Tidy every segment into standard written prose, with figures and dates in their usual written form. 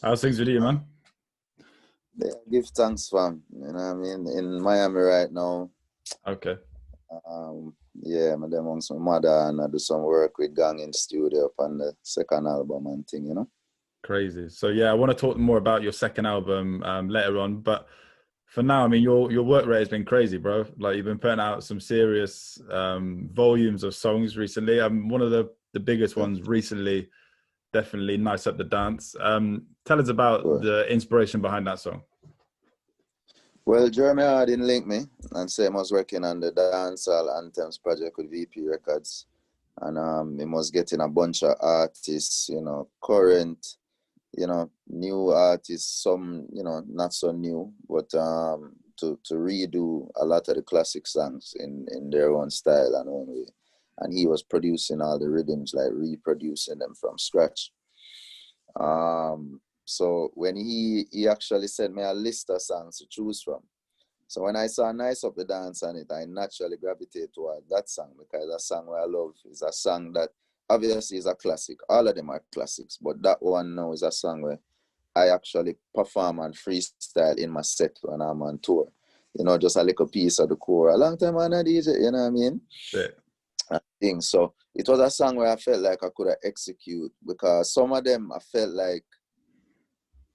How's things with you, man? Yeah, give thanks, fam. You know what I mean? In Miami right now. Okay, Yeah, I'm there amongst my mother and I do some work with Gang in studio upon the second album and thing. crazy. So yeah, I want to talk more about your second album later on, but for now, I mean, your work rate has been crazy, bro. Like you've been putting out some serious volumes of songs recently. One of the biggest Yeah, ones recently, definitely Nice Up the Dance. Tell us about sure. the inspiration behind that song. Well, Jeremy Hardin linked me and said I was working on the Dancehall Anthems project with VP Records. And he was getting a bunch of artists, current, new artists, some, not so new, but to redo a lot of the classic songs in their own style and own way. And he was producing all the rhythms, like reproducing them from scratch. So when he actually sent me a list of songs to choose from. So when I saw Nice Up the Dance on it, I naturally gravitated toward that song because that song where I love is a song that obviously is a classic. All of them are classics, but that one now is a song where I actually perform and freestyle in my set when I'm on tour. Just a little piece of the core. A long time I'm a DJ, you know what I mean? Shit. Thing. So it was a song where I felt like I could have execute because some of them I felt like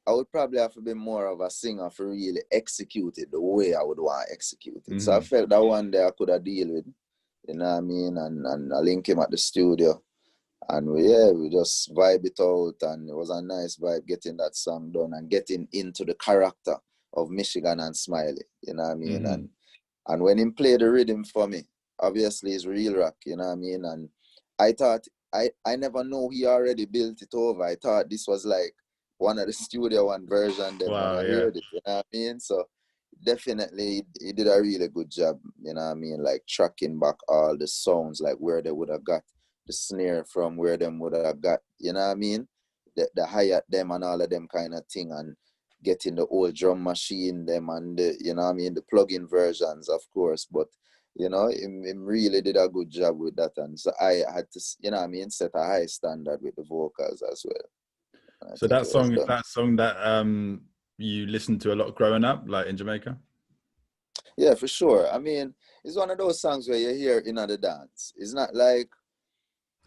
I would probably have to be more of a singer for really execute it the way I would want to execute it. So I felt that one day I could have deal with, you know what I mean? And I link him at the studio. And we just vibe it out. And it was a nice vibe getting that song done and getting into the character of Michigan and Smiley, you know what I mean? And when he played the rhythm for me, obviously it's real rock, you know what I mean? And I thought, I never know he already built it over. I thought this was like one of the Studio One version them when Wow, I yeah. heard it, you know what I mean? So definitely he did a really good job, you know what I mean? Like tracking back all the sounds, like where they would have got the snare from, where them would have got, you know what I mean? The hi-hat them and all of them kind of thing, and getting the old drum machine them and the, you know what I mean, the plug-in versions, of course, but him really did a good job with that. And so I had to, you know what I mean, set a high standard with the vocals as well. I So think it was done. that song that you listened to a lot growing up, like in Jamaica. Yeah, for sure. I mean, it's one of those songs where you hear in the dance. It's not like,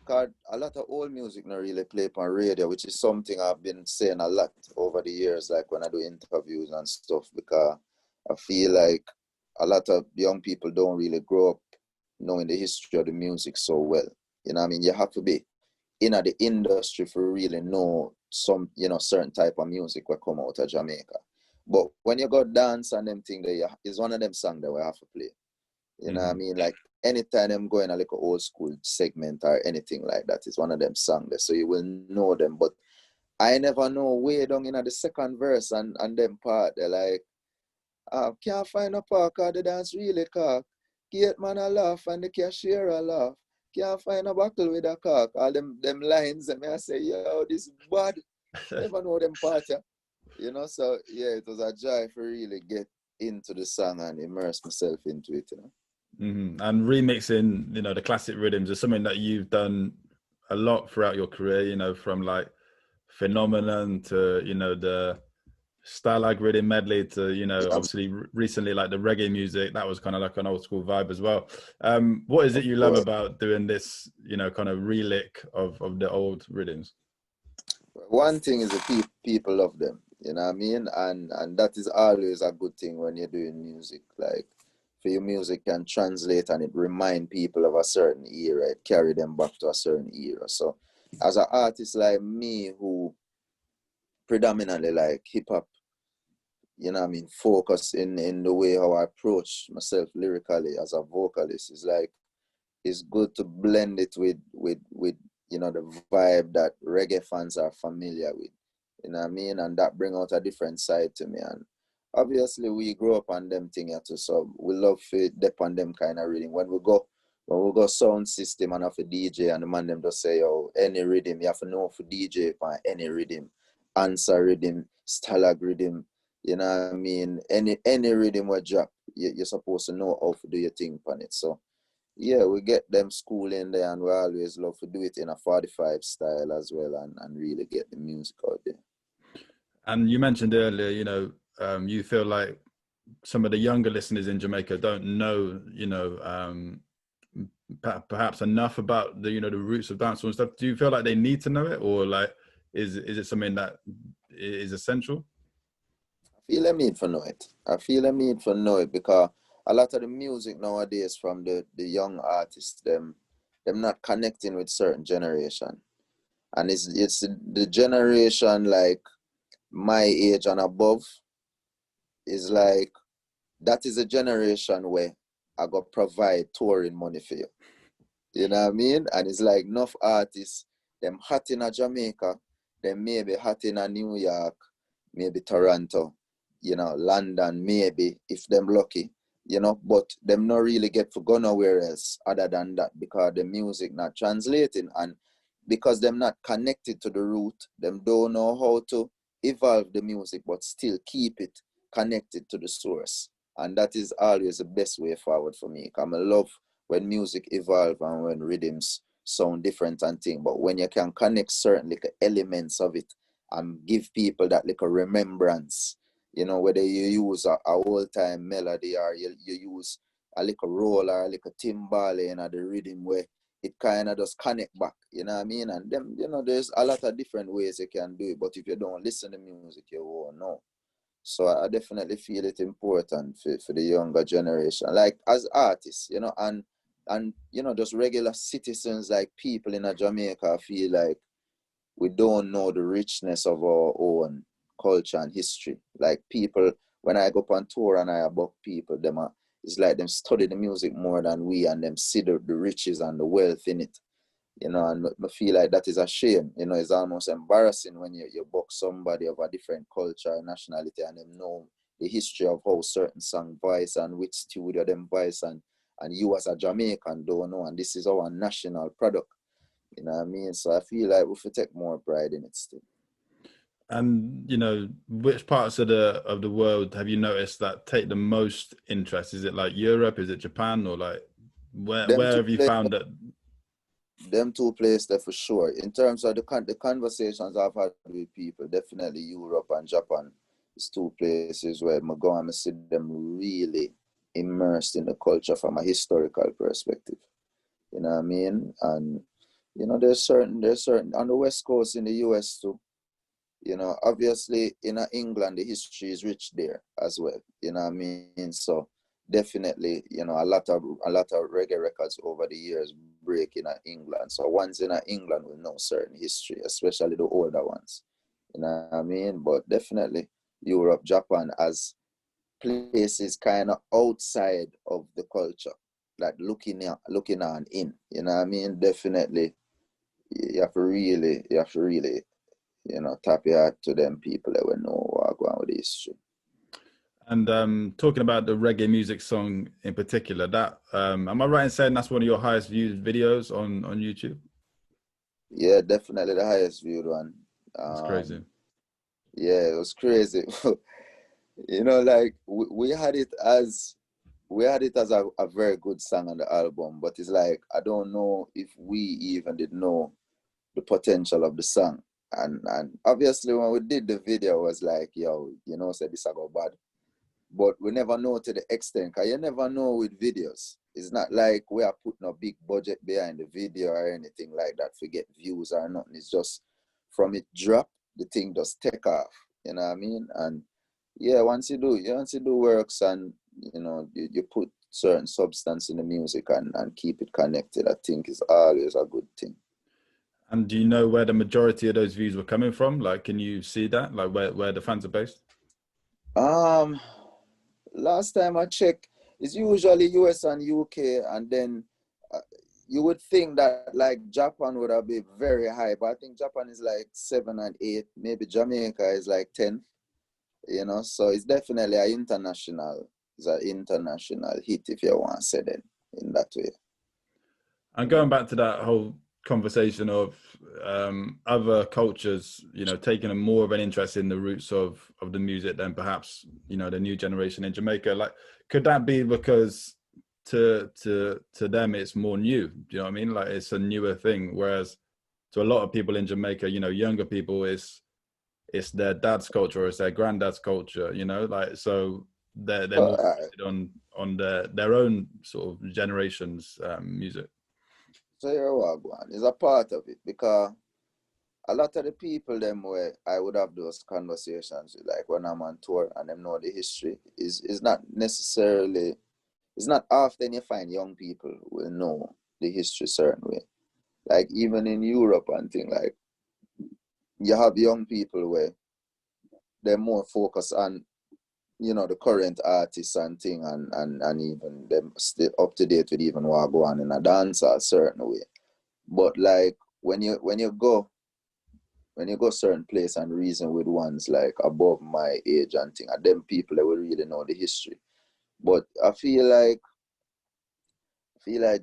cause a lot of old music not really play on radio, which is something I've been saying a lot over the years, like when I do interviews and stuff, because I feel like a lot of young people don't really grow up knowing the history of the music so well. You know what I mean? You have to be in the industry for really know some, certain type of music will come out of Jamaica. But when you go dance and them thing there, it's one of them songs that we have to play. You know what I mean? Like anytime I'm going a little old school segment or anything like that, it's one of them songs there. So you will know them. But I never know way down in the second verse and them part, they're like, can't find a park or the dance really cock. Gate man a laugh and the cashier a laugh. Can't find a buckle with a cock. All them lines, and I say, yo, this bad. Never know them part, yeah. So yeah, it was a joy for really get into the song and immerse myself into it. And remixing, the classic rhythms is something that you've done a lot throughout your career, from like Phenomenon to, the Stalag rhythm medley to, obviously recently like the reggae music, that was kind of like an old school vibe as well. What is it you love about doing this, kind of relic of the old rhythms? One thing is the people love them, you know what I mean? And that is always a good thing when you're doing music. Like, for your music can translate and it remind people of a certain era, it carry them back to a certain era. So as an artist like me who predominantly like hip hop, you know what I mean, focus in the way how I approach myself lyrically as a vocalist, is like it's good to blend it with the vibe that reggae fans are familiar with. You know what I mean? And that bring out a different side to me. And obviously we grew up on them thing too, so we love to dip on them kind of reading. When we go sound system and have a DJ and the man them just say, oh, any rhythm, you have to know for DJ for any rhythm. Answer rhythm, stalag rhythm, you know what I mean? Any rhythm will drop, you're supposed to know how to do your thing on it. So yeah, we get them school in there and we always love to do it in a 45 style as well and really get the music out there. And you mentioned earlier, you feel like some of the younger listeners in Jamaica don't know, perhaps enough about the, the roots of dancehall and stuff. Do you feel like they need to know it, or like, is it something that is essential? I feel a need for know it. I feel a need for know it because a lot of the music nowadays from the young artists, them not connecting with certain generation. And it's the generation like my age and above is like, that is a generation where I got provide touring money for you. You know what I mean? And it's like enough artists, them hot in a Jamaica, them maybe hot in a New York, maybe Toronto, London, maybe, if them lucky, but them not really get to go nowhere else other than that because the music not translating, and because them not connected to the root, them don't know how to evolve the music but still keep it connected to the source. And that is always the best way forward for me. I love when music evolve and when rhythms sound different and thing, but when you can connect certain like elements of it and give people that like a remembrance, whether you use a old time melody or you use a little roll or a little timbale in the rhythm where it kind of just connect back, you know what I mean? And then, there's a lot of different ways you can do it, but if you don't listen to music, you won't know. So I definitely feel it important for the younger generation, like as artists, and just regular citizens, like people in Jamaica. I feel like we don't know the richness of our own culture and history. Like people, when I go up on tour and I book people, it's like them study the music more than we, and them see the riches and the wealth in it. And I feel like that is a shame. It's almost embarrassing when you book somebody of a different culture and nationality and them know the history of how certain song voice and which studio them voice, and you as a Jamaican don't know, and this is our national product. You know what I mean? So I feel like we should take more pride in it still. And which parts of the world have you noticed that take the most interest? Is it like Europe? Is it Japan? Or like where have you found that? Them two places there for sure. In terms of the conversations I've had with people, definitely Europe and Japan is two places where I go and see them really immersed in the culture from a historical perspective. You know what I mean? And there's certain on the West Coast in the US too. Obviously in England the history is rich there as well. You know what I mean? So definitely, a lot of reggae records over the years break in England. So ones in England will know certain history, especially the older ones. You know what I mean? But definitely Europe, Japan as places kind of outside of the culture, like looking on in. You know what I mean? Definitely you have to really, tap your heart to them people that will know what going with the history. And talking about the reggae music song in particular, that am I right in saying that's one of your highest viewed videos on YouTube? Yeah, definitely the highest viewed one. It's crazy. Yeah, it was crazy. Like we had it as a very good song on the album, but it's like I don't know if we even did know the potential of the song. And obviously when we did the video, it was like, yo, said this about bad. But we never know to the extent, because you never know with videos. It's not like we are putting a big budget behind the video or anything like that to get views or nothing. It's just from it drop, the thing just take off. You know what I mean? And yeah, once you do works and you put certain substance in the music and keep it connected, I think is always a good thing. And do you know where the majority of those views were coming from? Like, can you see that? Like where the fans are based? Last time I checked, it's usually US and UK, and then you would think that like Japan would have been very high, but I think Japan is like 7 and 8. Maybe Jamaica is like 10. So it's definitely an international hit, if you want to say that in that way. And going back to that whole conversation of other cultures, taking a more of an interest in the roots of the music than perhaps the new generation in Jamaica. Like, could that be because to them it's more new? Do you know what I mean? Like, it's a newer thing, whereas to a lot of people in Jamaica, younger people, it's their dad's culture or it's their granddad's culture, you know, like, so they're But more on their own sort of generation's music. so you're what one is a part of it, because a lot of the people them where I would have those conversations with, like when I'm on tour and them know the history, is not necessarily, it's not often you find young people who will know the history certain way. Like even in Europe and thing, like you have young people where they're more focused on, you know, the current artists and thing, and even them still up to date with even what go on in a dance a certain way. But like when you go certain place and reason with ones like above my age and thing, and them people that will really know the history. But I feel like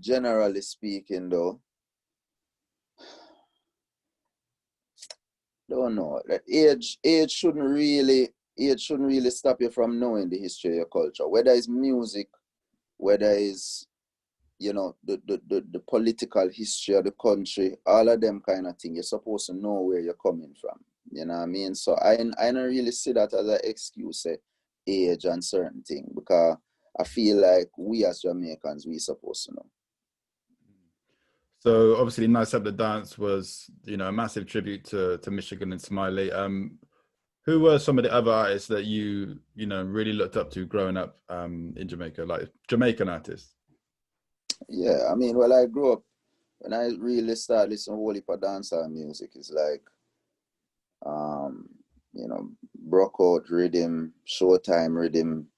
generally speaking though, don't know, that age shouldn't really stop you from knowing the history of your culture, whether it's music, whether it's, you know, the political history of the country, all of them kind of thing. You're supposed to know where you're coming from. You know what I mean? So I don't really see that as an excuse, age and certain thing, because I feel like we as Jamaicans, we supposed to know. So obviously Nice Up the Dance was, you know, a massive tribute to Michigan and Smiley. Who were some of the other artists that you know, really looked up to growing up in Jamaica, like Jamaican artists? Yeah, I mean, well, I grew up, when I really started listening to whole heap of dancehall music, it's like, you know, Brockout Rhythm, Showtime Rhythm,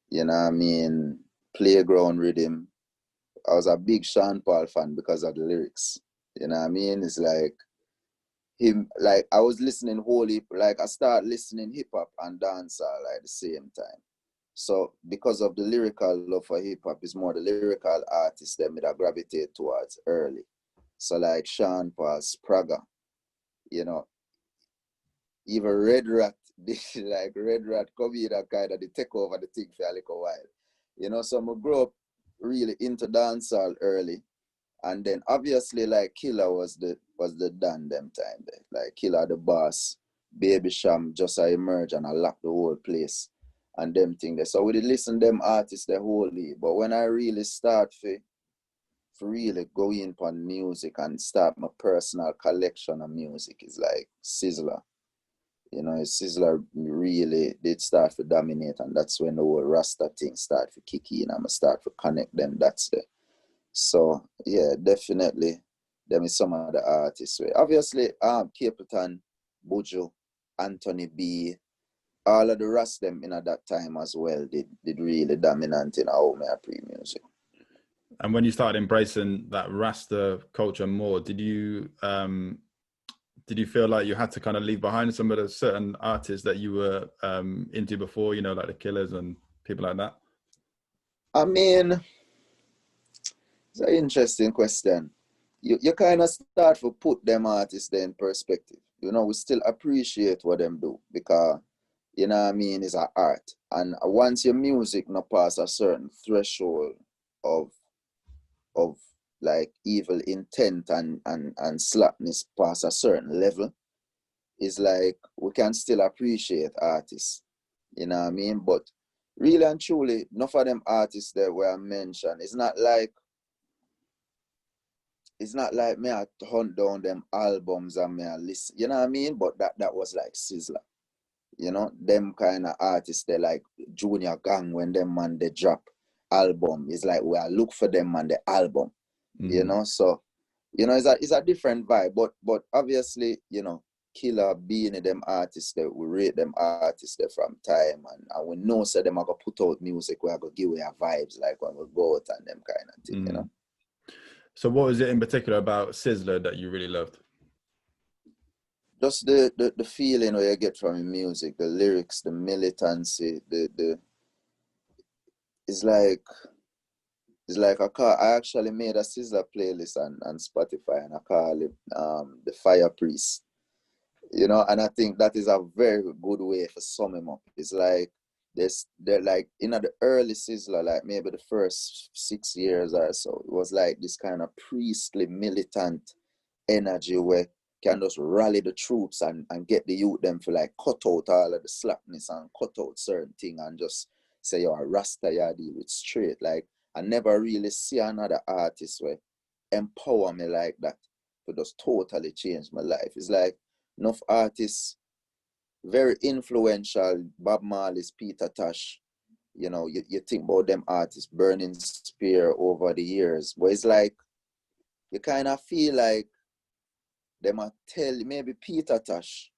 you know what I mean, Playground Rhythm. I was a big Sean Paul fan because of the lyrics. You know what I mean? It's like him, like I was listening whole heap, like I started listening hip hop and dancehall like the same time. So because of the lyrical love for hip hop, is more the lyrical artists that I gravitate towards early. So like Sean Paul, Spraga, you know, even Red Rat, like Red Rat come in and kind of they take over the thing for a little while. You know, so I grew up really into dancehall early. And then obviously like Killer was the done them time there. Like Killer the boss, Baby Sham just I emerge and I lock the whole place and them thing there. So we did listen them artists the wholly. But when I really start for really go in upon music and start my personal collection of music is like Sizzla. You know, Sizzla really did start to dominate, and that's when the whole Rasta thing start to kick in and I start to connect them. That's the So yeah, definitely them is some of the artists. Obviously, Capleton, Buju, Anthony B, all of the rest of them in at that time as well did really dominant in our pre music. And when you started embracing that Rasta culture more, did you feel like you had to kind of leave behind some of the certain artists that you were into before, you know, like the Killers and people like that? I mean, it's an interesting question. You kind of start to put them artists there in perspective. You know, we still appreciate what them do because, you know what I mean, it's an art. And once your music not pass a certain threshold of like evil intent and slackness past a certain level, it's like we can still appreciate artists. You know what I mean? But really and truly, none of them artists that were mentioned, it's not like me I hunt down them albums and me I listen. You know what I mean? But that was like Sizzla. You know, them kind of artists, they like Junior Gang when them man they drop album. It's like we look for them on the album. You know, so you know it's a different vibe. But obviously, you know, Killer being them artists that we rate them artists that from time and we know so them are gonna put out music we are gonna give our vibes like when we go out and them kind of thing, you know. So what was it in particular about Sizzla that you really loved? Just the feeling where you get from the music, the lyrics, the militancy, the it's like I actually made a Sizzla playlist on Spotify and I call it the Fire Priest. You know, and I think that is a very good way for sum him up. It's like they're like in the early Sizzla, like maybe the first 6 years or so, it was like this kind of priestly militant energy where can just rally the troops and get the youth them for like cut out all of the slackness and cut out certain thing and just say, yo, a Rasta, you deal with straight. Like, I never really see another artist where empower me like that to just totally change my life. It's like enough artists, very influential, Bob Marley's, Peter Tosh, you know, you think about them artists, Burning Spear over the years, but it's like, you kind of feel like they might tell, maybe Peter Tosh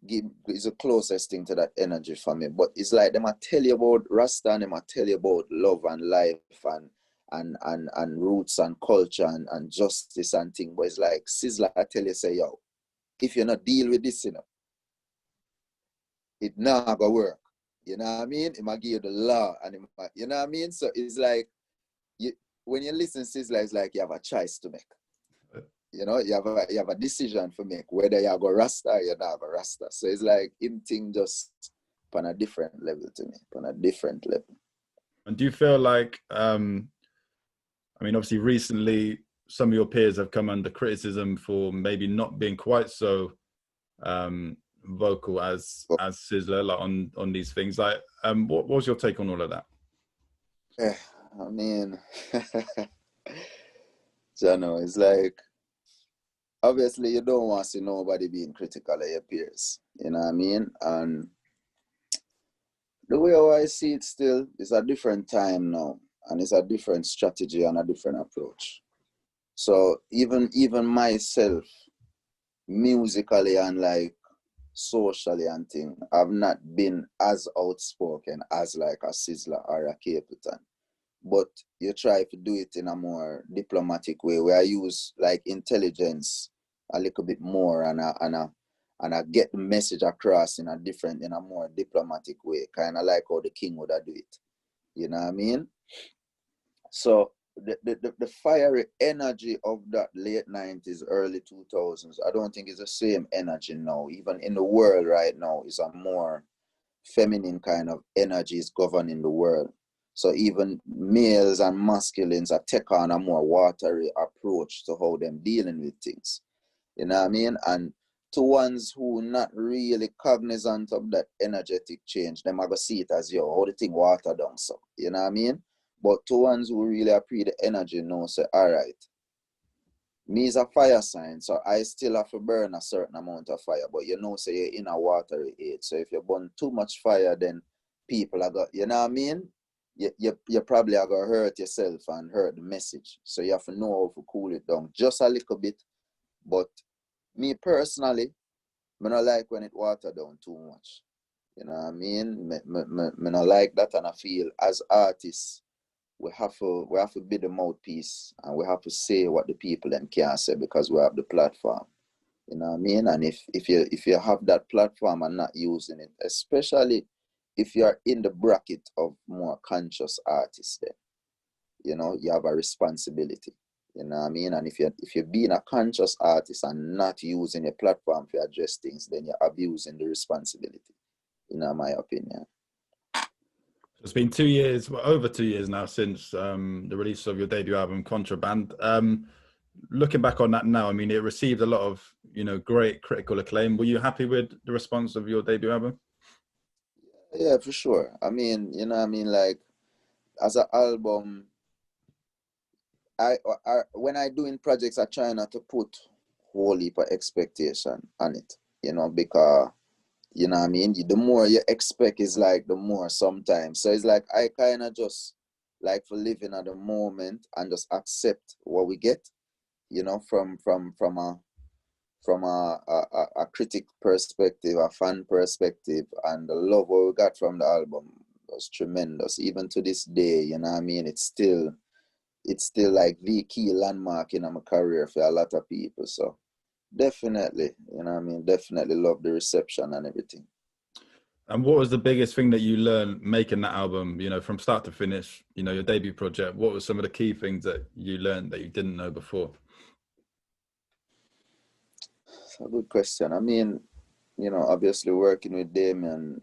is the closest thing to that energy for me, but it's like they might tell you about Rasta and they might tell you about love and life and roots and culture and justice and thing, but it's like Sizzla, I tell you, say, yo, if you not deal with this, you know, it not gonna work. You know what I mean? It might give you the law, and it might, you know what I mean? So it's like, when you listen to Sizzla, it's like you have a choice to make. You know, you have a decision to make, whether you go Rasta or you not go Rasta. So it's like him thing just on a different level to me, on a different level. And do you feel like, I mean, obviously recently some of your peers have come under criticism for maybe not being quite so vocal as Sizzla, like on these things. Like, what was your take on all of that? I mean, you know, it's like, obviously you don't want to see nobody being critical of your peers, you know what I mean? And the way I see it still is a different time now, and it's a different strategy and a different approach. So even myself, musically and like socially and thing, I've not been as outspoken as like a Sizzla or a Capleton. But you try to do it in a more diplomatic way, where I use like intelligence a little bit more and I get the message across in a more diplomatic way, kind of like how the king would have do it. You know what I mean? So the fiery energy of that late 90s, early 2000s, I don't think it's the same energy now. Even in the world right now, it's a more feminine kind of energy is governing the world. So even males and masculines are take on a more watery approach to how them dealing with things. You know what I mean? And to ones who not really cognizant of that energetic change, them are going to see it as, yo, how the thing water down, so. You know what I mean? But to ones who really appreciate the energy know, say, all right, me is a fire sign, so I still have to burn a certain amount of fire, but you know, say you're in a watery age. So if you burn too much fire, then people are going, you know what I mean? You probably are going to hurt yourself and hurt the message. So you have to know how to cool it down just a little bit. But me personally, I don't like when it water down too much. You know what I mean? I don't like that, and I feel as artists, we have to be the mouthpiece, and we have to say what the people then can't say because we have the platform. You know what I mean? And if you have that platform and not using it, especially if you're in the bracket of more conscious artists, then you know you have a responsibility. You know what I mean? And if you're being a conscious artist and not using your platform to address things, then you're abusing the responsibility. In my opinion. It's been 2 years, well, over 2 years now since the release of your debut album, Contraband. Looking back on that now, I mean, it received a lot of, great critical acclaim. Were you happy with the response of your debut album? Yeah, for sure. I mean, like, as an album, I when I doing projects, I try not to put whole heap of expectation on it, because, you know what I mean? The more you expect is like the more sometimes. So it's like I kind of just like for living at the moment and just accept what we get, from a critic perspective, a fan perspective, and the love what we got from the album was tremendous. Even to this day, you know what I mean? It's still like the key landmark in my career for a lot of people. So definitely, you know what I mean? Definitely love the reception and everything. And what was the biggest thing that you learned making that album, from start to finish, your debut project? What were some of the key things that you learned that you didn't know before? It's a good question. I mean, obviously working with Damien,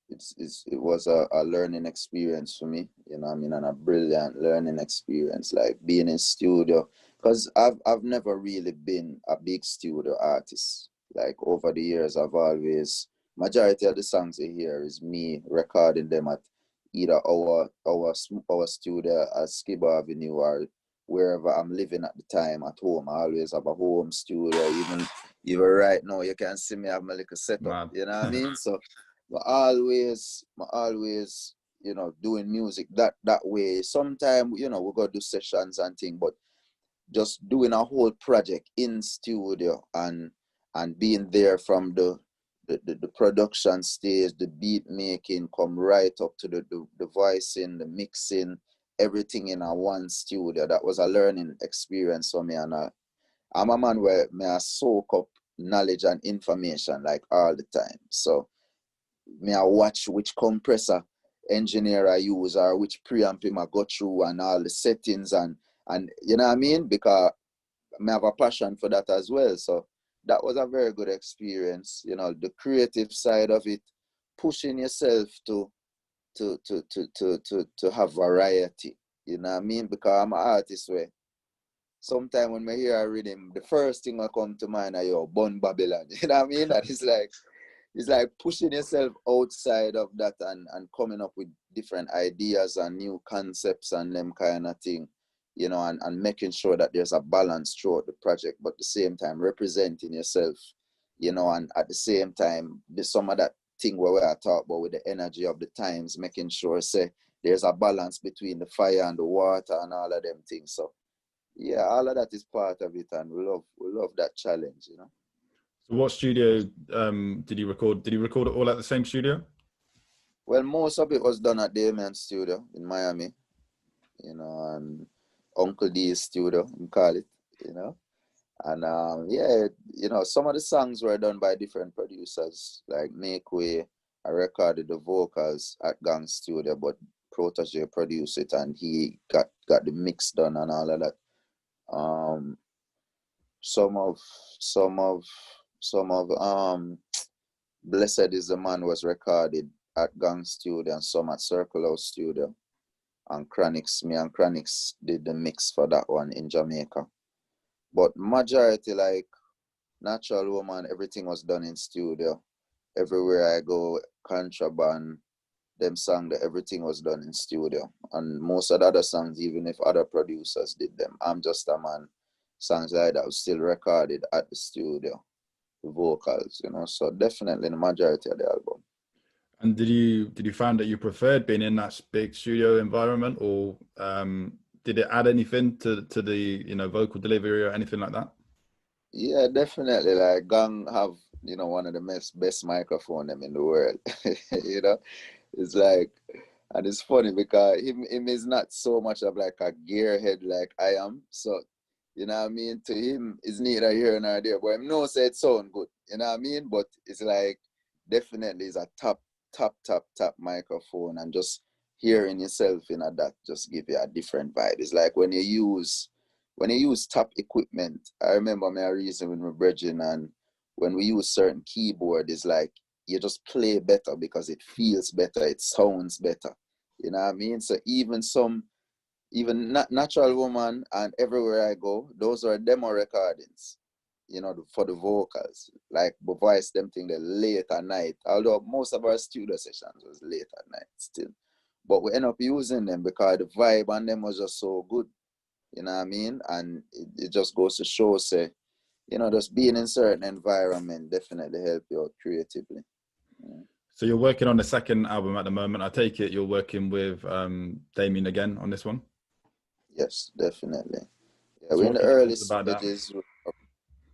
it was a learning experience for me, you know what I mean, and a brilliant learning experience, like being in studio, because I've never really been a big studio artist. Like over the years, I've always, majority of the songs you hear is me recording them at either our studio at Skiba Avenue or wherever I'm living at the time at home. I always have a home studio. Even right now, you can see me have my little setup. Man. You know what I mean? So I always, you know, doing music that way. Sometimes, you know, we go do sessions and things, but just doing a whole project in studio and being there from the production stage, the beat making, come right up to the voicing, the mixing, everything in a one studio. That was a learning experience for me, and I'm a man where I soak up knowledge and information like all the time. So I watch which compressor engineer I use or which preamp I go through and all the settings and you know what I mean? Because I have a passion for that as well. So that was a very good experience. You know, the creative side of it, pushing yourself to have variety. You know what I mean? Because I'm an artist where sometimes when I hear a rhythm, the first thing that come to mind is yo, Bun Babylon. You know what I mean? That is like, it's like pushing yourself outside of that and coming up with different ideas and new concepts and them kind of thing, you know, and making sure that there's a balance throughout the project, but at the same time representing yourself, you know, and at the same time, there's some of that thing where we are talking about with the energy of the times, making sure, say, there's a balance between the fire and the water and all of them things. So, yeah, all of that is part of it, and we love that challenge, you know. So what studio did you record? Did you record it all at the same studio? Well, most of it was done at Damien Studio in Miami, you know, and Uncle D's studio, we call it, you know. And yeah, you know, some of the songs were done by different producers, like Make Way. I recorded the vocals at Gang Studio, but Protege produced it and he got the mix done and all of that. Some of Blessed is the Man was recorded at Gang Studio and some at Circle House Studio. And me and Chronix did the mix for that one in Jamaica. But majority, like Natural Woman, everything was done in studio. Everywhere I go, Contraband, them song, that everything was done in studio. And most of the other songs, even if other producers did them, I'm Just a Man, songs like that was still recorded at the studio, the vocals, you know. So definitely the majority of the album. And did you find that you preferred being in that big studio environment, or did it add anything to the, you know, vocal delivery or anything like that? Yeah, definitely. Like Gang have, you know, one of the best microphone them in the world. You know, it's like, and it's funny because him is not so much of like a gearhead like I am. So, you know what I mean? To him, it's neither here nor there. But him knows it sound good. You know what I mean? But it's like definitely is a top microphone, and just hearing yourself in that just give you a different vibe. It's like when you use top equipment. I remember my reason with my brethren, and when we use certain keyboard, it's like you just play better because it feels better, it sounds better. You know what I mean? So even Natural Woman and Everywhere I Go, those are demo recordings, you know, for the vocals. Like we voice them thing the late at night. Although most of our studio sessions was late at night still. But we end up using them because the vibe on them was just so good. You know what I mean? And it just goes to show, say, you know, just being in certain environment definitely help you out creatively. Yeah. So you're working on the second album at the moment. I take it you're working with Damien again on this one? Yes, definitely. Yeah, So we're in what the can you tell early us about that? stages.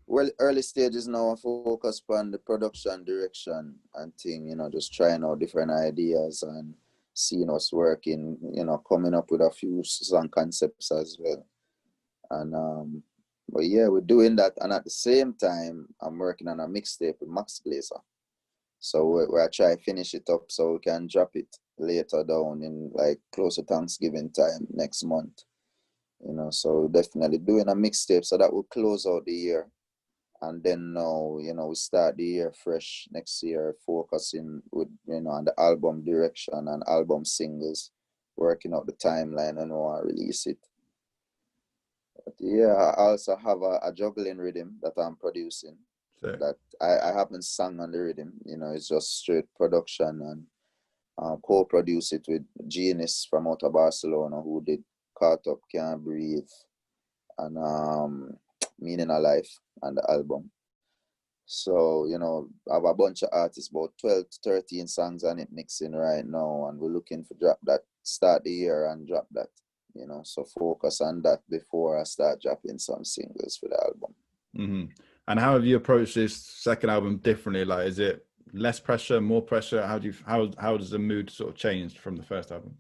Well, early stages now, I focus on the production direction and thing, you know, just trying out different ideas and seeing us working, you know, coming up with a few song concepts as well. And but yeah, we're doing that, and at the same time I'm working on a mixtape with Max Glazer. So we're trying to finish it up so we can drop it later down in like close to Thanksgiving time next month. You know, so definitely doing a mixtape so that will close out the year. And then now, you know, we start the year fresh next year, focusing with, you know, on the album direction and album singles, working out the timeline and want to release it. But yeah, I also have a juggling rhythm that I'm producing that I haven't sung on the rhythm. You know, it's just straight production, and co-produce it with Genius from out of Barcelona, who did Caught Up, Can't Breathe, and Meaning of Life and the album. So, you know, I have a bunch of artists, about 12 to 13 songs on it mixing right now, and we're looking for drop that, start the year and drop that, you know, so focus on that before I start dropping some singles for the album. Mm-hmm. And how have you approached this second album differently? Like, is it less pressure, more pressure? How does the mood sort of change from the first album?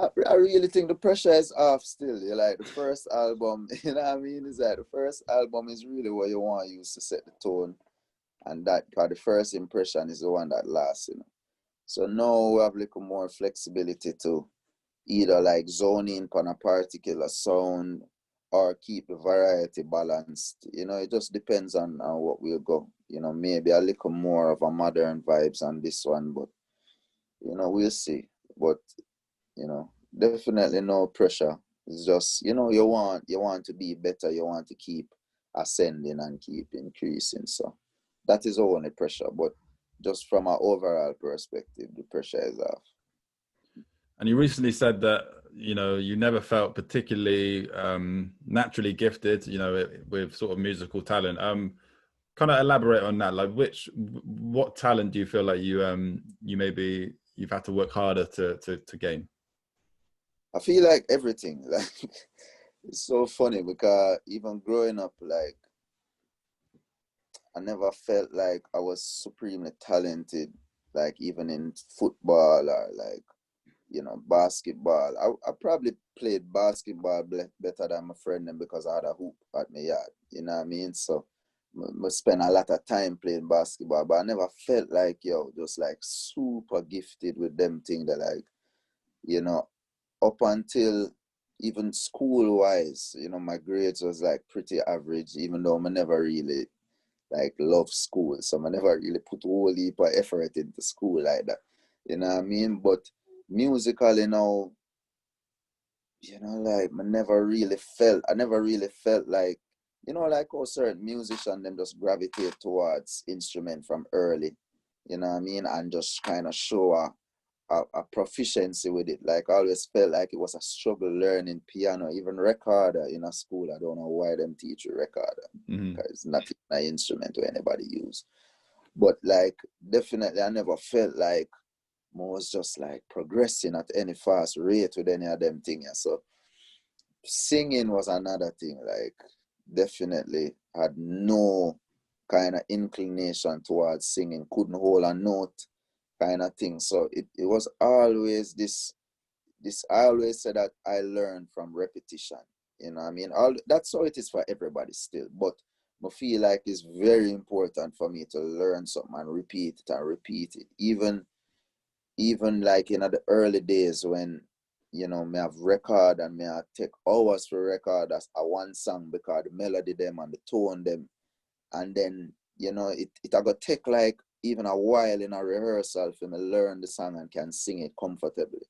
I really think the pressure is off still. You like the first album, you know what I mean? It's like the first album is really what you want to use to set the tone. And that, because the first impression is the one that lasts, you know. So now we have a little more flexibility to either like zone in on a particular sound or keep the variety balanced. You know, it just depends on what we'll go. You know, maybe a little more of a modern vibes on this one, but, you know, we'll see. But, you know, definitely no pressure. It's just, you know, you want to be better. You want to keep ascending and keep increasing. So that is only pressure. But just from an overall perspective, the pressure is off. And you recently said that, you know, you never felt particularly naturally gifted, you know, with sort of musical talent. Kind of elaborate on that. Like, what talent do you feel like you've had to work harder to gain? I feel like everything. Like, it's so funny because even growing up, like, I never felt like I was supremely talented, like even in football or like, you know, basketball. I probably played basketball better than my friend them because I had a hoop at my yard. You know what I mean? So I spent a lot of time playing basketball, but I never felt like, yo, just like super gifted with them thing that, like, you know, up until even school-wise, you know, my grades was like pretty average, even though I never really like love school. So I never really put a whole heap of effort into school like that. You know what I mean? But musically now, you know, like I never really felt like, you know, like how certain musicians them just gravitate towards instrument from early, you know what I mean? And just kind of show a proficiency with it. Like I always felt like it was a struggle learning piano, even recorder in a school. I don't know why them teach you recorder, because it's not an instrument where anybody use. But like definitely I never felt like I was just like progressing at any fast rate with any of them things. So singing was another thing. Like definitely had no kind of inclination towards singing, couldn't hold a note kind of thing. So it was always this I always say that I learned from repetition. You know what I mean? That's how it is for everybody still. But I feel like it's very important for me to learn something and repeat it and repeat it. Even like in the early days when, you know, me have record and me have take hours for record as a one song because the melody them and the tone them. And then, you know, it I got take like even a while in a rehearsal for me learn the song and can sing it comfortably.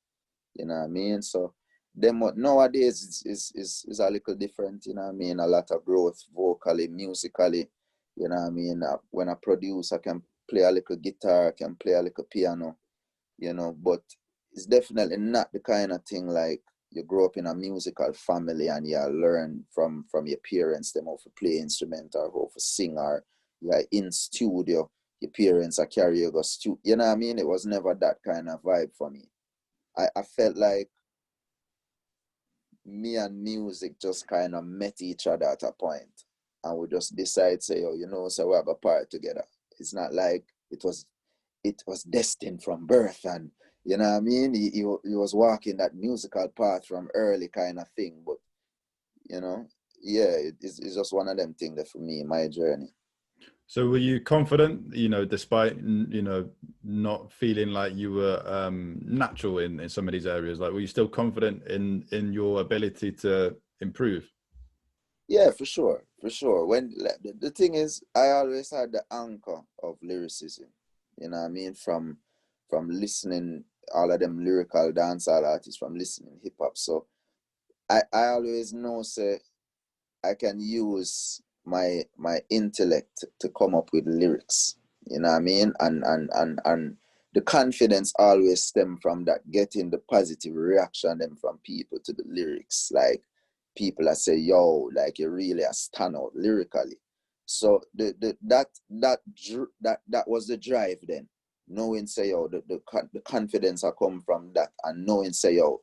You know what I mean? So them nowadays is a little different, you know what I mean? A lot of growth vocally, musically, you know what I mean? When I produce, I can play a little guitar, I can play a little piano, you know, but it's definitely not the kind of thing like you grow up in a musical family and you learn from your parents them how to play instrument or how to sing, or you're in studio, your parents are carry you go studio. You know what I mean? It was never that kind of vibe for me. I felt like me and music just kind of met each other at a point and we just decide, say, oh, you know, so we have a part together. It's not like it was destined from birth, and you know what I mean? He was walking that musical path from early kind of thing. But, you know, yeah, it's just one of them things that for me, my journey. So were you confident, you know, despite, you know, not feeling like you were natural in some of these areas? Like, were you still confident in your ability to improve? Yeah, for sure. for sure. When the thing is, I always had the anchor of lyricism. You know what I mean? From listening all of them lyrical dancehall artists, from listening hip hop. So I always know say I can use my intellect to come up with lyrics. You know what I mean? And the confidence always stem from that, getting the positive reaction them from people to the lyrics. Like people that say, yo, like you really a stand out lyrically. So that was the drive then. Knowing say, yo, the confidence I come from that, and knowing say, yo,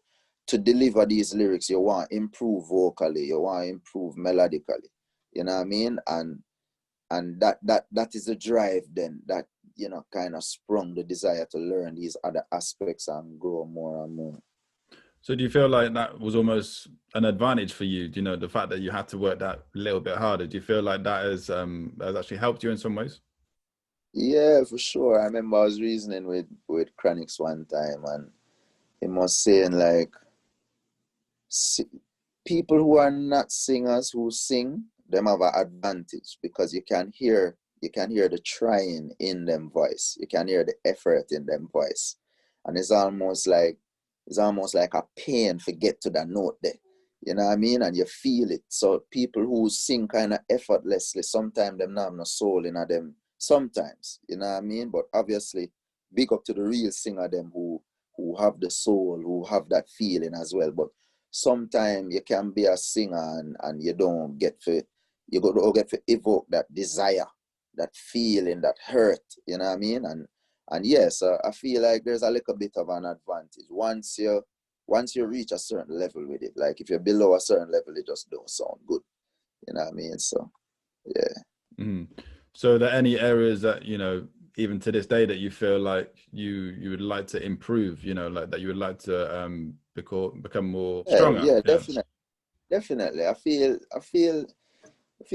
to deliver these lyrics, you want to improve vocally, you want to improve melodically. You know what I mean? And that is the drive then that, you know, kind of sprung the desire to learn these other aspects and grow more and more. So do you feel like that was almost an advantage for you? Do you know, the fact that you had to work that little bit harder? Do you feel like that has actually helped you in some ways? Yeah, for sure. I remember I was reasoning with Chronix one time, and he was saying like, people who are not singers who sing, them have an advantage because you can hear the trying in them voice. You can hear the effort in them voice. And it's almost like a pain to get to that note there. You know what I mean? And you feel it. So people who sing kind of effortlessly, sometimes them not have no soul in them. Sometimes, you know what I mean? But obviously, big up to the real singer them who have the soul, who have that feeling as well. But sometimes you can be a singer and you don't get to evoke that desire, that feeling, that hurt, you know what I mean? And yes, I feel like there's a little bit of an advantage once you reach a certain level with it. Like if you're below a certain level, it just don't sound good, you know what I mean? So yeah. Mm. So are there any areas that, you know, even to this day, that you feel like you would like to improve, you know, like that you would like to become more stronger? Yeah, Yeah. definitely. I feel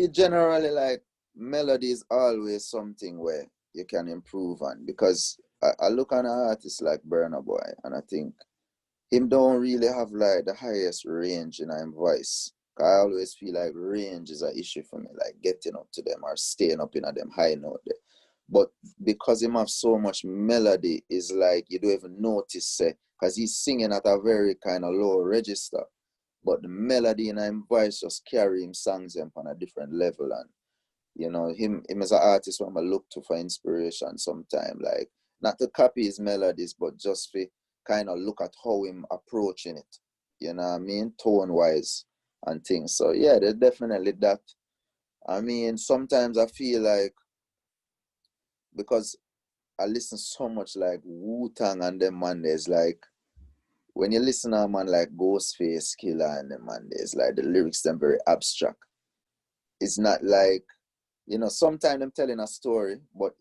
generally like melody is always something where you can improve on, because I look at an artist like Burna Boy and I think him don't really have like the highest range in his voice. I always feel like range is an issue for me, like getting up to them or staying up in a them high note there. But because him have so much melody, is like you don't even notice, because he's singing at a very kind of low register. But the melody in his voice just carry him songs them on a different level. And you know, him as an artist when I look to for inspiration sometime, like not to copy his melodies, but just to kind of look at how him approaching it. You know what I mean? Tone wise and things. So yeah, there's definitely that. I mean, sometimes I feel like, because I listen so much like Wu-Tang and them man, there's like, when you listen to a man like Ghostface Killer and them man, there's like the lyrics them very abstract. It's not like, you know, sometimes I'm telling a story, but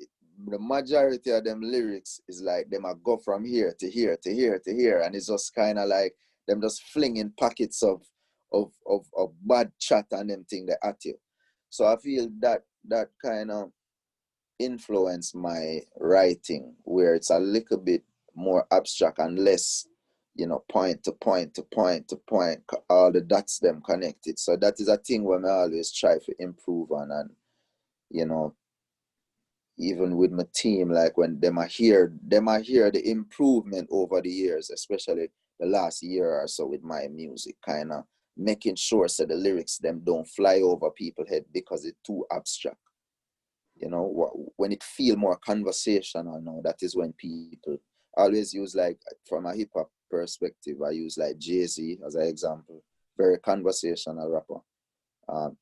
the majority of them lyrics is like them a go from here to here to here to here, and it's just kind of like them just flinging packets of bad chat and them thing they at you. So I feel that kind of influence my writing, where it's a little bit more abstract and less, you know, point to point to point to point, all the dots them connected. So that is a thing where I always try to improve on. And you know, even with my team, like when them I hear the improvement over the years, especially the last year or so with my music, kind of making sure so the lyrics them don't fly over people's head because it's too abstract. You know, when it feel more conversational now, that is when people always use, like from a hip hop perspective, I use like Jay-Z as an example, very conversational rapper.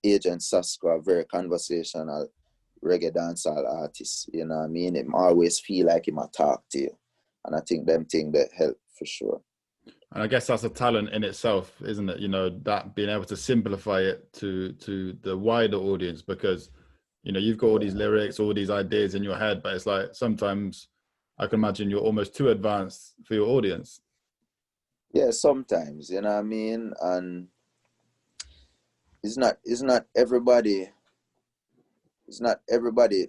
Agent Sasco, very conversational reggae dancehall artist. You know what I mean? Him always feel like him a talk to you. And I think them thing that help for sure. And I guess that's a talent in itself, isn't it? You know, that being able to simplify it to the wider audience, because, you know, you've got all these lyrics, all these ideas in your head, but it's like sometimes I can imagine you're almost too advanced for your audience. Yeah, sometimes, you know what I mean? And it's not everybody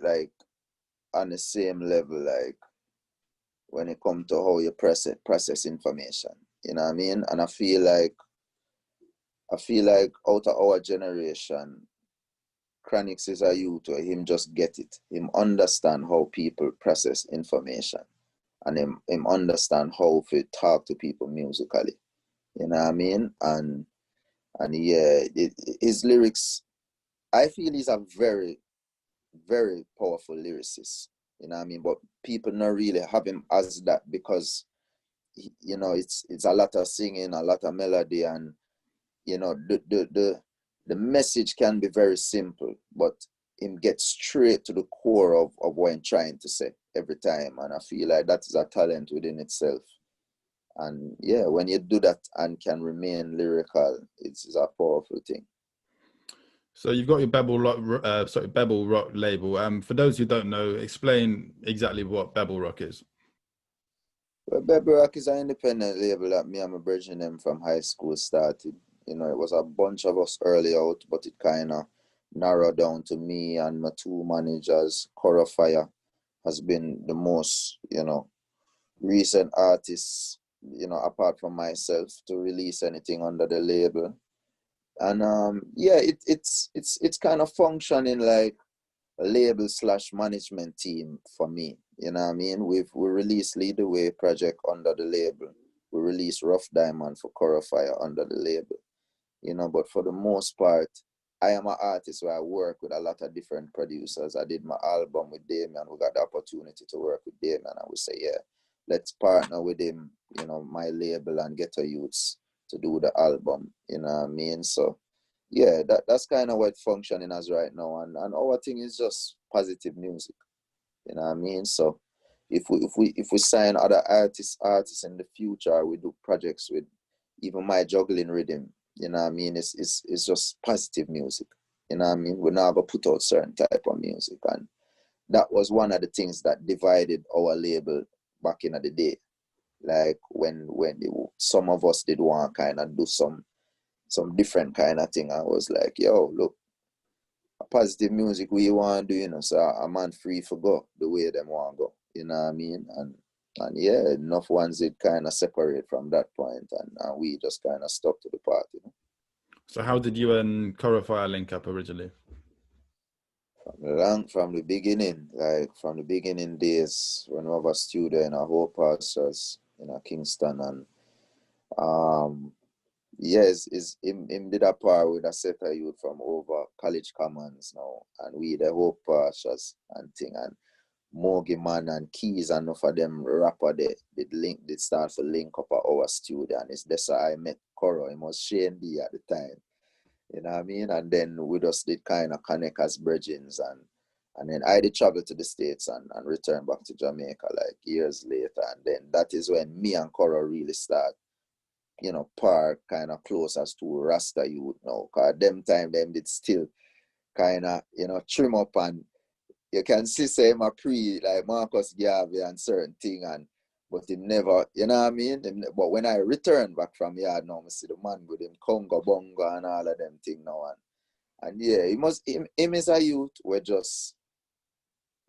like on the same level, like when it comes to how you process information. You know what I mean? And I feel like out of our generation, Chronix is a youth where him just get it. Him understand how people process information. And him understand how to talk to people musically. You know what I mean? And yeah, his lyrics, I feel he's a very, very powerful lyricist. You know what I mean? But people not really have him as that because, you know, it's a lot of singing, a lot of melody, and, you know, the message can be very simple, but him get straight to the core of what I'm trying to say every time. And I feel like that is a talent within itself. And yeah, when you do that and can remain lyrical, it's a powerful thing. So you've got your Bebel Rock label. For those who don't know, explain exactly what Bebel Rock is. Well, Bebel Rock is an independent label that me and my brethren them from high school started. You know, it was a bunch of us early out, but it kind of narrowed down to me and my two managers. Cora Fire has been the most, you know, recent artists, you know, apart from myself, to release anything under the label. And yeah, it's kind of functioning like a label / management team for me. You know what I mean? We released Lead the Way project under the label. We released Rough Diamond for Cora Fire under the label. You know, but for the most part, I am an artist where I work with a lot of different producers. I did my album with Damien. We got the opportunity to work with Damien. I would say, yeah, let's partner with him, you know, my label and Ghetto Youths to do the album. You know what I mean? So yeah, that's kind of what it's functioning as right now. And our thing is just positive music. You know what I mean? So if we sign other artists in the future, we do projects with even my juggling rhythm. You know what I mean? It's just positive music. You know what I mean? We're not gonna put out certain type of music. And that was one of the things that divided our label back in the day. Like when some of us did want to kind of do some different kind of thing. I was like, yo, look, a positive music we want to do, you know, so a man free for go the way them want to go. You know what I mean? And yeah, enough ones did kind of separate from that point, and we just kind of stuck to the part, you know. So how did you and Cora Fire link up originally? From the beginning, like from the beginning days when we were a studio in a whole pastors in Kingston, and yes, him did a par with a set of youth from over College Commons now, and we the whole pastors and thing, and Mogi Man and Keys and enough of them rapper did start to link up at our studio, and it's that's how I met Coro. It was Shane D at the time. You know what I mean? And then we just did kind of connect as bridgings, and then I did travel to the States and return back to Jamaica like years later. And then that is when me and Coro really start, you know, par kind of close as to Rasta youth now. Cause them time them did still kind of, you know, trim up, and you can see say my pre like Marcus Garvey and certain thing, and but him never, you know what I mean? But when I return back from yard now, I see the man with him Congo Bongo and all of them thing now, and yeah, him is a youth with just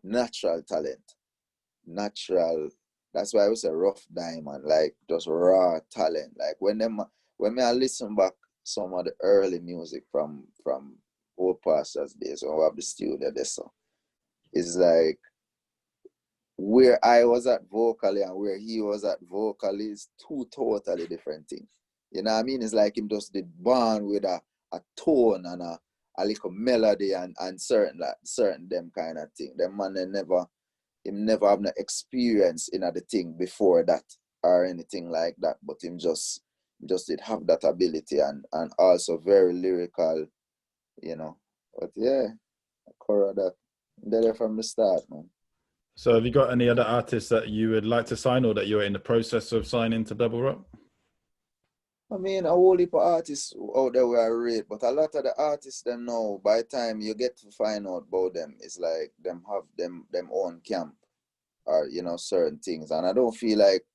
natural talent. Natural. That's why I was a rough diamond, like just raw talent. Like when I listen back some of the early music from old pastors days when we have the studio there, so it's like where I was at vocally and where he was at vocally is two totally different things. You know what I mean? It's like him just did born with a tone and a little melody and certain them kind of thing. Them man never have no experience in the thing before that or anything like that. But him just did have that ability and also very lyrical, you know. But yeah, Cora that there from the start, man. So have you got any other artists that you would like to sign or that you're in the process of signing to Bebel Rock? I mean, a whole heap of artists out there were rate, but a lot of the artists them know by the time you get to find out about them, it's like them have them own camp or, you know, certain things. And I don't feel like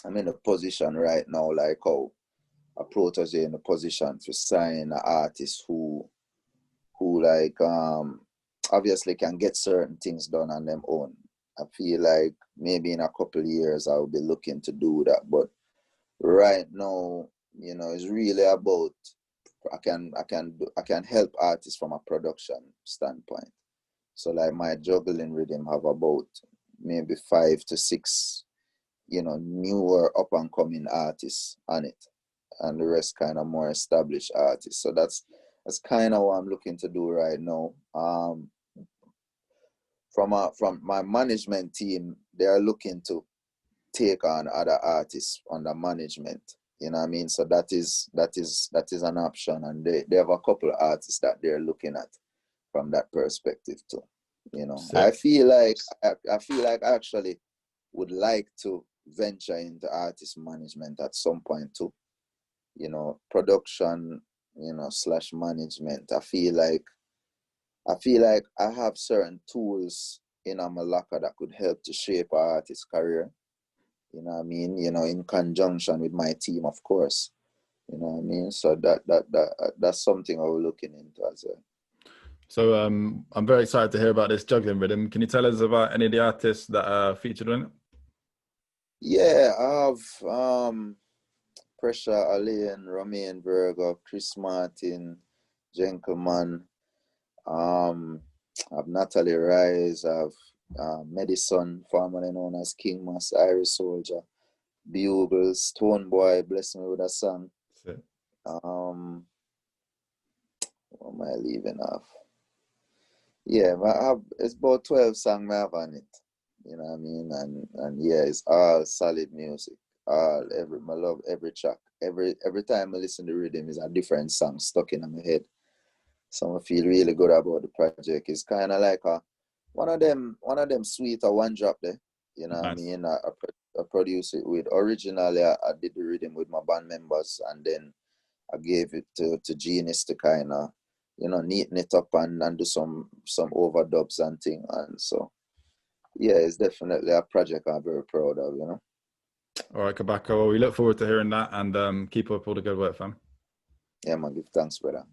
I'm in a position right now like how a protege in a position to sign an artist who like obviously can get certain things done on them own. I feel like maybe in a couple of years I'll be looking to do that, but right now, you know, it's really about I can help artists from a production standpoint. So like my juggling rhythm have about maybe 5 to 6, newer up and coming artists on it, and the rest kind of more established artists. So that's kind of what I'm looking to do right now. From my management team, they are looking to take on other artists under management. You know what I mean? So that is an option, and they have a couple of artists that they're looking at from that perspective too. Sick. I feel like I actually would like to venture into artist management at some point too. Production, slash management. I feel like I have certain tools in my locker that could help to shape an artist's career. You know what I mean? In conjunction with my team, of course. You know what I mean? So that's something I was looking into as well. So I'm very excited to hear about this juggling rhythm. Can you tell us about any of the artists that are featured in it? Yeah, I have Pressure, Alain, Romain Berger, Chris Martin, Gentleman. I have Natalie Rise, I have Madison, formerly known as King Mas, Irish Soldier, Bugles, Stone Boy, bless me with a song. What am I leaving off? Yeah, it's about 12 songs I have on it. You know what I mean? And yeah, it's all solid music. I love every track. Every time I listen to rhythm is a different song stuck in my head. So I feel really good about the project. It's kind of like one of them sweet or one drop there. You know what I mean? I produce it with, originally I did the rhythm with my band members, and then I gave it to Genius to kind of, neaten it up and do some overdubs and thing. And so, yeah, it's definitely a project I'm very proud of, All right, Kabaka. Well, we look forward to hearing that, and keep up all the good work, fam. Yeah, man, give thanks, brother.